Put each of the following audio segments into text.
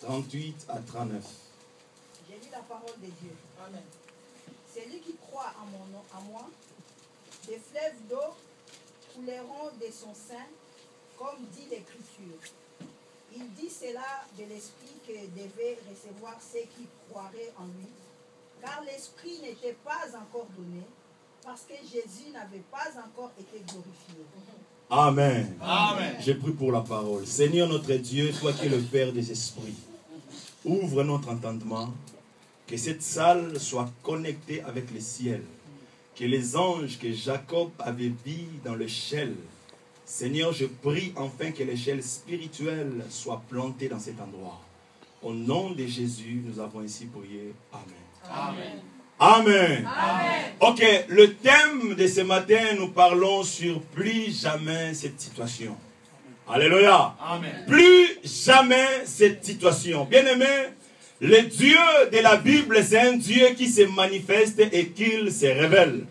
38 à 39. J'ai lu la parole de Dieu. Amen. Celui qui croit en mon nom, à moi, des fleuves d'eau couleront de son sein, comme dit l'Écriture. Il dit cela de l'Esprit que devaient recevoir ceux qui croiraient en lui, car l'Esprit n'était pas encore donné, parce que Jésus n'avait pas encore été glorifié. Amen. Amen. J'ai pris pour la parole. Seigneur notre Dieu, toi qui es le Père des esprits, ouvre notre entendement, que cette salle soit connectée avec le ciel, que les anges que Jacob avait vus dans l'échelle, Seigneur, je prie enfin que l'échelle spirituelle soit plantée dans cet endroit. Au nom de Jésus, nous avons ainsi prié. Amen. Amen. Amen. Amen. Ok, le thème de ce matin, nous parlons sur plus jamais cette situation. Alléluia. Amen. Plus jamais cette situation. Bien-aimé, le Dieu de la Bible, c'est un Dieu qui se manifeste et qui se révèle.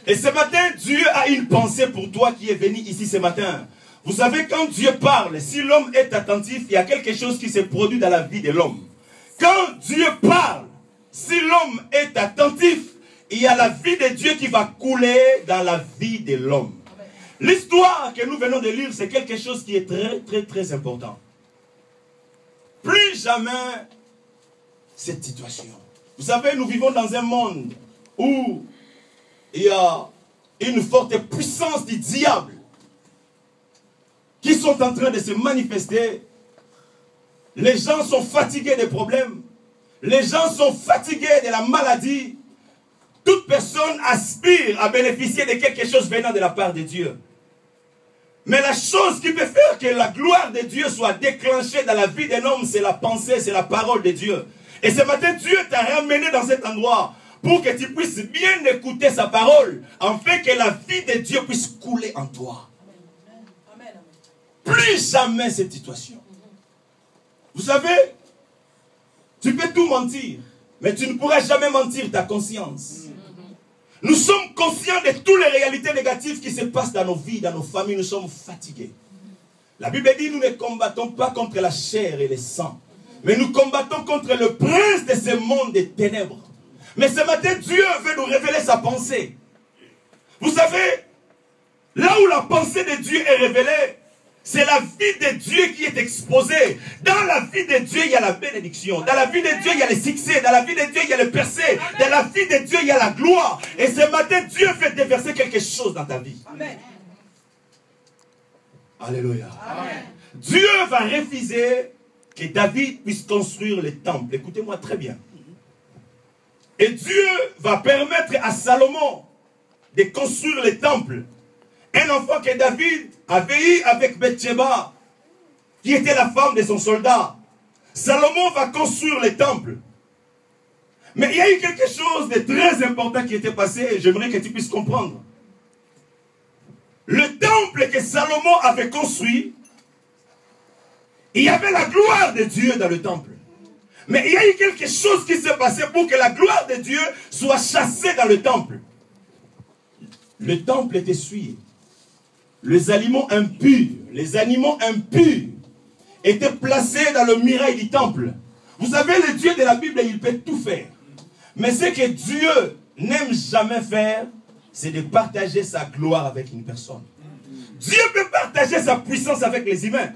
Et ce matin, Dieu a une pensée pour toi qui est venu ici ce matin. Vous savez, quand Dieu parle, si l'homme est attentif, il y a quelque chose qui se produit dans la vie de l'homme. Quand Dieu parle, si l'homme est attentif, il y a la vie de Dieu qui va couler dans la vie de l'homme. L'histoire que nous venons de lire, c'est quelque chose qui est très, très, très important. Plus jamais cette situation. Vous savez, nous vivons dans un monde où il y a une forte puissance du diable qui sont en train de se manifester. Les gens sont fatigués des problèmes. Les gens sont fatigués de la maladie. Toute personne aspire à bénéficier de quelque chose venant de la part de Dieu. Mais la chose qui peut faire que la gloire de Dieu soit déclenchée dans la vie d'un homme, c'est la pensée, c'est la parole de Dieu. Et ce matin, Dieu t'a ramené dans cet endroit pour que tu puisses bien écouter sa parole, afin que la vie de Dieu puisse couler en toi. Amen. Plus jamais cette situation. Vous savez, tu peux tout mentir, mais tu ne pourras jamais mentir ta conscience. Nous sommes conscients de toutes les réalités négatives qui se passent dans nos vies, dans nos familles. Nous sommes fatigués. La Bible dit, nous ne combattons pas contre la chair et le sang, mais nous combattons contre le prince de ce monde des ténèbres. Mais ce matin, Dieu veut nous révéler sa pensée. Vous savez, là où la pensée de Dieu est révélée, c'est la vie de Dieu qui est exposée. Dans la vie de Dieu, il y a la bénédiction. Dans la vie de Dieu, il y a le succès. Dans la vie de Dieu, il y a le percé. Dans la vie de Dieu, il y a la gloire. Et ce matin, Dieu fait déverser quelque chose dans ta vie. Amen. Alléluia. Amen. Dieu va refuser que David puisse construire le temple. Écoutez-moi très bien. Et Dieu va permettre à Salomon de construire le temple. Un enfant que David avait eu avec Bathsheba, qui était la femme de son soldat. Salomon va construire le temple. Mais il y a eu quelque chose de très important qui était passé. J'aimerais que tu puisses comprendre. Le temple que Salomon avait construit, il y avait la gloire de Dieu dans le temple. Mais il y a eu quelque chose qui s'est passé pour que la gloire de Dieu soit chassée dans le temple. Le temple était souillé. Les animaux impurs étaient placés dans le muraille du temple. Vous savez, le Dieu de la Bible, il peut tout faire. Mais ce que Dieu n'aime jamais faire, c'est de partager sa gloire avec une personne. Dieu peut partager sa puissance avec les humains.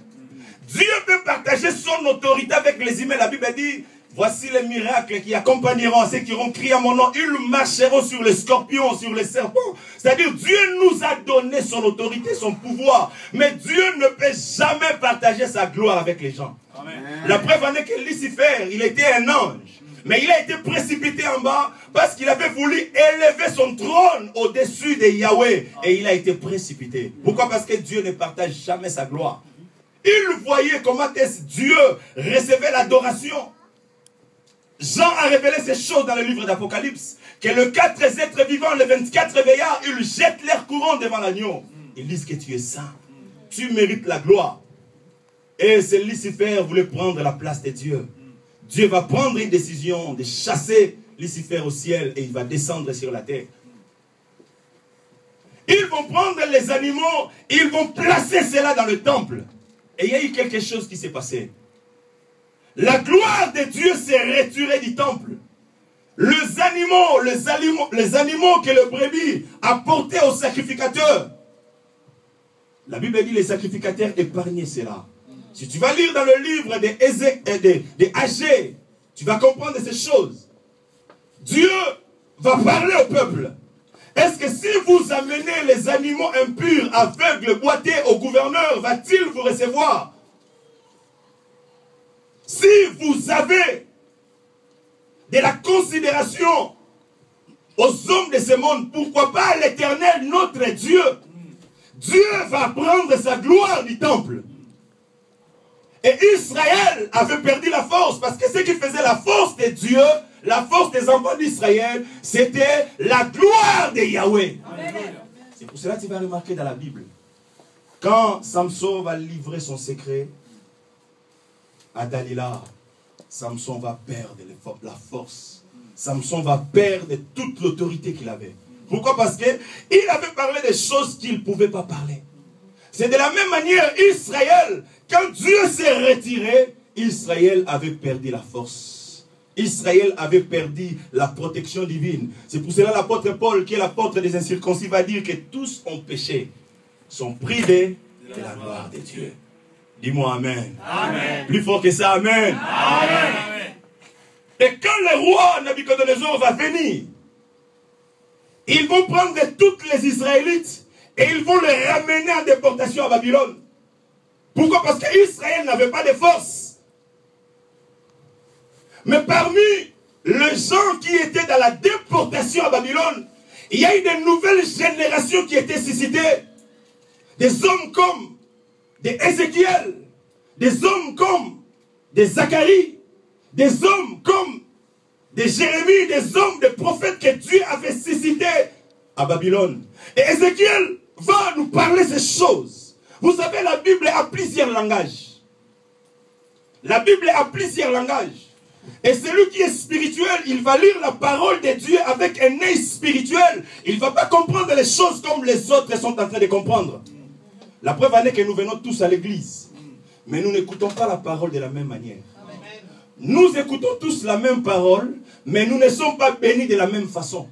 Dieu peut partager son autorité avec les humains. La Bible dit, voici les miracles qui accompagneront ceux qui auront crié à mon nom. Ils marcheront sur les scorpions, sur les serpents. C'est-à-dire, Dieu nous a donné son autorité, son pouvoir. Mais Dieu ne peut jamais partager sa gloire avec les gens. Amen. La preuve en est que Lucifer, il était un ange. Mais il a été précipité en bas parce qu'il avait voulu élever son trône au-dessus de Yahweh. Et il a été précipité. Pourquoi? Parce que Dieu ne partage jamais sa gloire. Il voyait comment Dieu recevait l'adoration. Jean a révélé ces choses dans le livre d'Apocalypse. Que les 4 êtres vivants, les 24 veillards, ils jettent leur couronne devant l'agneau. Ils disent que tu es saint. Tu mérites la gloire. Et c'est Lucifer voulait prendre la place de Dieu. Dieu va prendre une décision de chasser Lucifer au ciel et il va descendre sur la terre. Ils vont prendre les animaux, ils vont placer cela dans le temple. Et il y a eu quelque chose qui s'est passé. la gloire de Dieu s'est retirée du temple. Les animaux que le brebis apportaient aux sacrificateurs. La Bible dit les sacrificateurs épargnaient cela. Si tu vas lire dans le livre des Agées, tu vas comprendre ces choses. Dieu va parler au peuple. Est-ce que si vous amenez les animaux impurs, aveugles, boités au gouverneur, va-t-il vous recevoir? Si vous avez de la considération aux hommes de ce monde, pourquoi pas l'Éternel, notre Dieu? Dieu va prendre sa gloire du temple. Et Israël avait perdu la force, parce que ce qui faisait la force de Dieu, la force des enfants d'Israël, c'était la gloire de Yahweh. C'est pour cela que tu vas remarquer dans la Bible, quand Samson va livrer son secret à Dalila, Samson va perdre la force. Samson va perdre toute l'autorité qu'il avait. Pourquoi? Parce qu'il avait parlé des choses qu'il ne pouvait pas parler. C'est de la même manière, Israël, quand Dieu s'est retiré, Israël avait perdu la force. Israël avait perdu la protection divine. C'est pour cela l'apôtre Paul, qui est l'apôtre des incirconcis, va dire que tous ont péché, sont privés de la gloire de Dieu. Dis-moi Amen. Amen. Plus fort que ça, Amen. Amen. Et quand le roi Nabucodonosor va venir, ils vont prendre toutes les Israélites et ils vont les ramener en déportation à Babylone. Pourquoi? Parce qu'Israël n'avait pas de force. Mais parmi les gens qui étaient dans la déportation à Babylone, il y a eu de nouvelles générations qui étaient suscitées. Des hommes comme des Ézéchiel, des hommes comme des Zacharie, des hommes comme des Jérémie, des hommes, des prophètes que Dieu avait suscités à Babylone. Et Ézéchiel va nous parler ces choses. Vous savez, la Bible a plusieurs langages. La Bible a plusieurs langages. Et celui qui est spirituel, il va lire la parole de Dieu avec un œil spirituel. Il ne va pas comprendre les choses comme les autres sont en train de comprendre. La preuve en est que nous venons tous à l'église. Mais nous n'écoutons pas la parole de la même manière. Nous écoutons tous la même parole, mais nous ne sommes pas bénis de la même façon.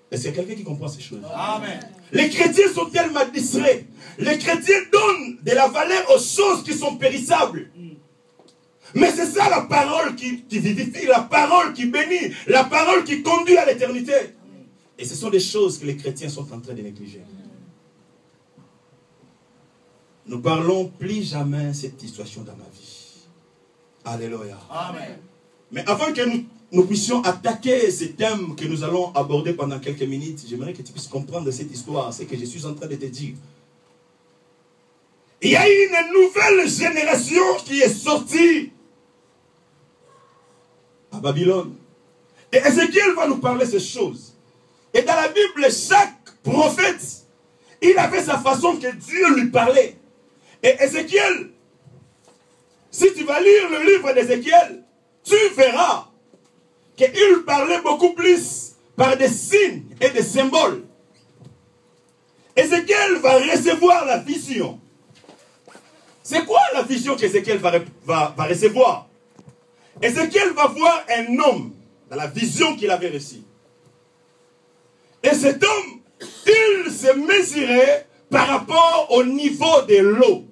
Est-ce qu'il y a quelqu'un qui comprend ces choses? Amen. Les chrétiens sont tellement distraits. Les chrétiens donnent de la valeur aux choses qui sont périssables. Mais c'est ça la parole qui vivifie, la parole qui bénit, la parole qui conduit à l'éternité. Et ce sont des choses que les chrétiens sont en train de négliger. Nous parlons plus jamais cette situation dans ma vie. Alléluia. Amen. Mais avant que nous puissions attaquer ces thèmes que nous allons aborder pendant quelques minutes, j'aimerais que tu puisses comprendre cette histoire, ce que je suis en train de te dire. Il y a une nouvelle génération qui est sortie à Babylone. Et Ézéchiel va nous parler ces choses. Et dans la Bible, chaque prophète, il avait sa façon que Dieu lui parlait. Et Ézéchiel, si tu vas lire le livre d'Ézéchiel, tu verras qu'il parlait beaucoup plus par des signes et des symboles. Ézéchiel va recevoir la vision. C'est quoi la vision qu'Ézéchiel va recevoir? Ézéchiel va voir un homme dans la vision qu'il avait reçue. Et cet homme, il se mesurait par rapport au niveau de l'eau.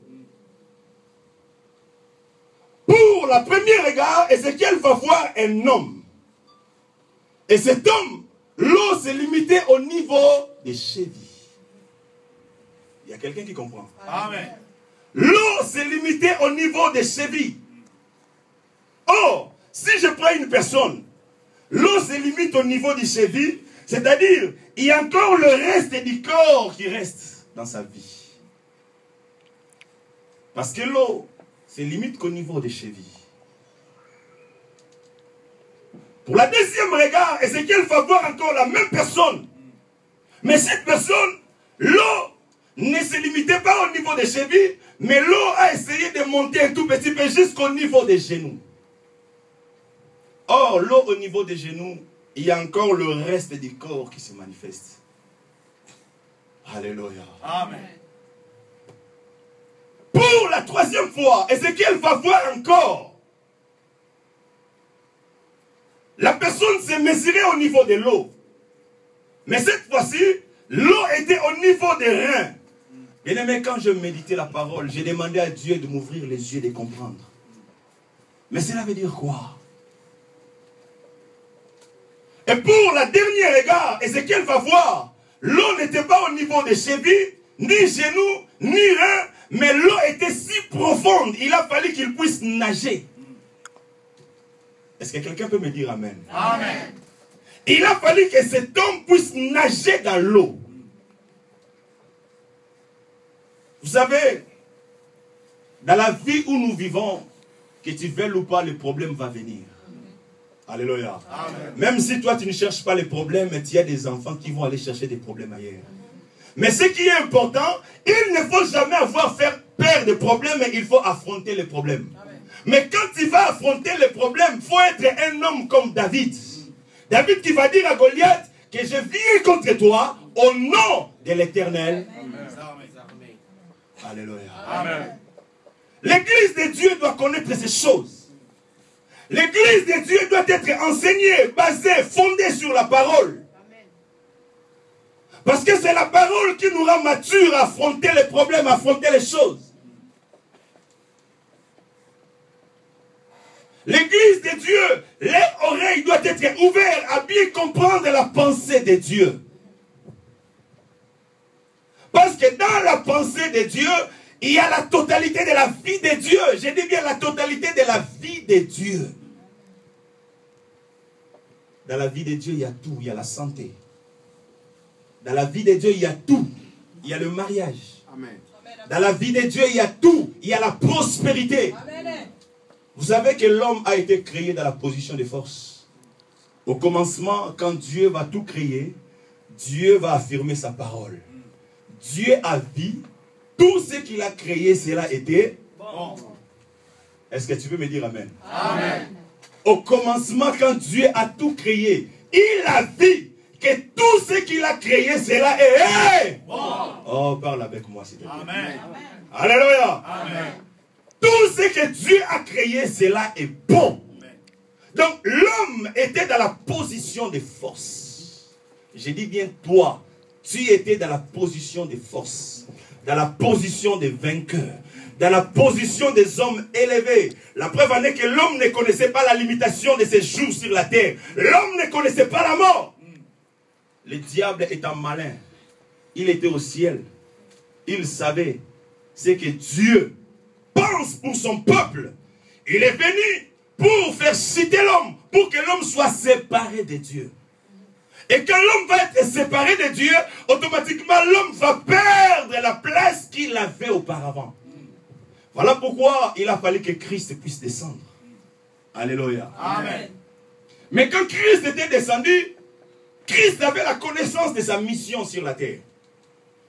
Pour la première regard, Ézéchiel va voir un homme. Et cet homme, l'eau s'est limitée au niveau des chevilles. Il y a quelqu'un qui comprend. Amen. L'eau s'est limitée au niveau des chevilles. Or, si je prends une personne, l'eau se limite au niveau des chevilles, c'est-à-dire, il y a encore le reste du corps qui reste dans sa vie. Parce que l'eau se limite qu'au niveau des chevilles. Pour la deuxième regard, Ézéchiel va voir encore la même personne. Mais cette personne, l'eau ne se limitait pas au niveau des chevilles, mais l'eau a essayé de monter un tout petit peu jusqu'au niveau des genoux. Or, l'eau au niveau des genoux, il y a encore le reste du corps qui se manifeste. Alléluia. Amen. Pour la troisième fois, Ézéchiel va voir encore la personne s'est mesurée au niveau de l'eau. Mais cette fois-ci, l'eau était au niveau des reins. Bien aimé, quand je méditais la parole, j'ai demandé à Dieu de m'ouvrir les yeux, de comprendre. Mais cela veut dire quoi? Et pour la dernière égard, Ézéchiel va voir, l'eau n'était pas au niveau des chevilles, ni genoux, ni reins, mais l'eau était si profonde, il a fallu qu'il puisse nager. Est-ce que quelqu'un peut me dire amen? Amen. Il a fallu que cet homme puisse nager dans l'eau. Vous savez, dans la vie où nous vivons, que tu veuilles ou pas, le problème va venir. Alléluia. Amen. Même si toi tu ne cherches pas les problèmes, il y a des enfants qui vont aller chercher des problèmes ailleurs. Mais ce qui est important, il ne faut jamais avoir peur des problèmes, mais il faut affronter les problèmes. Amen. Mais quand tu vas affronter les problèmes, il faut être un homme comme David. David qui va dire à Goliath que je viens contre toi au nom de l'Éternel. Alléluia. Amen. L'église de Dieu doit connaître ces choses. L'église de Dieu doit être enseignée, basée, fondée sur la parole. Parce que c'est la parole qui nous rend matures à affronter les problèmes, à affronter les choses. L'église de Dieu, les oreilles doivent être ouvertes à bien comprendre la pensée de Dieu. Parce que dans la pensée de Dieu, il y a la totalité de la vie de Dieu. Je dis bien la totalité de la vie de Dieu. Dans la vie de Dieu, il y a tout. Il y a la santé. Dans la vie de Dieu, il y a tout. Il y a le mariage. Amen. Dans la vie de Dieu, il y a tout. Il y a la prospérité. Amen. Vous savez que l'homme a été créé dans la position de force. Au commencement, quand Dieu va tout créer, Dieu va affirmer sa parole. Dieu a vu tout ce qu'il a créé, cela était bon. Est-ce que tu peux me dire amen? Amen. Au commencement, quand Dieu a tout créé, il a vu que tout ce qu'il a créé, cela est bon. Oh, parle avec moi, s'il te plaît. Amen. Alléluia. Amen. Tout ce que Dieu a créé, cela est bon. Donc, l'homme était dans la position de force. Je dis bien toi, tu étais dans la position de force, dans la position de vainqueur, dans la position des hommes élevés. La preuve en est que l'homme ne connaissait pas la limitation de ses jours sur la terre. L'homme ne connaissait pas la mort. Le diable étant malin, il était au ciel. Il savait ce que Dieu pense pour son peuple. Il est venu pour faire citer l'homme, pour que l'homme soit séparé de Dieu. Et quand l'homme va être séparé de Dieu, automatiquement l'homme va perdre la place qu'il avait auparavant. Voilà pourquoi il a fallu que Christ puisse descendre. Alléluia. Amen. Mais quand Christ était descendu, Christ avait la connaissance de sa mission sur la terre.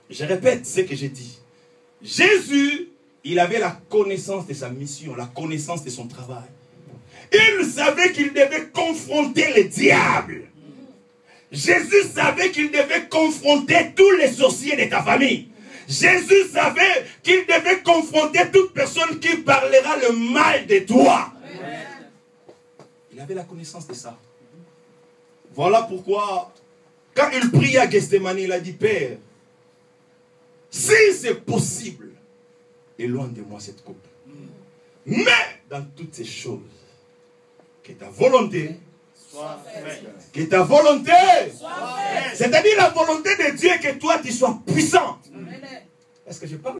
Je répète ce que j'ai dit. Jésus, il avait la connaissance de sa mission, la connaissance de son travail. Il savait qu'il devait confronter le diable. Jésus savait qu'il devait confronter tous les sorciers de ta famille. Jésus savait qu'il devait confronter toute personne qui parlera le mal de toi. Amen. Il avait la connaissance de ça. Voilà pourquoi, quand il prie à Gethsémani, il a dit, Père, si c'est possible, éloigne de moi cette coupe. Mais dans toutes ces choses, que ta volonté soit faite. Que ta volonté soit faite. C'est-à-dire la volonté de Dieu que toi tu sois puissant. Est-ce que je parle?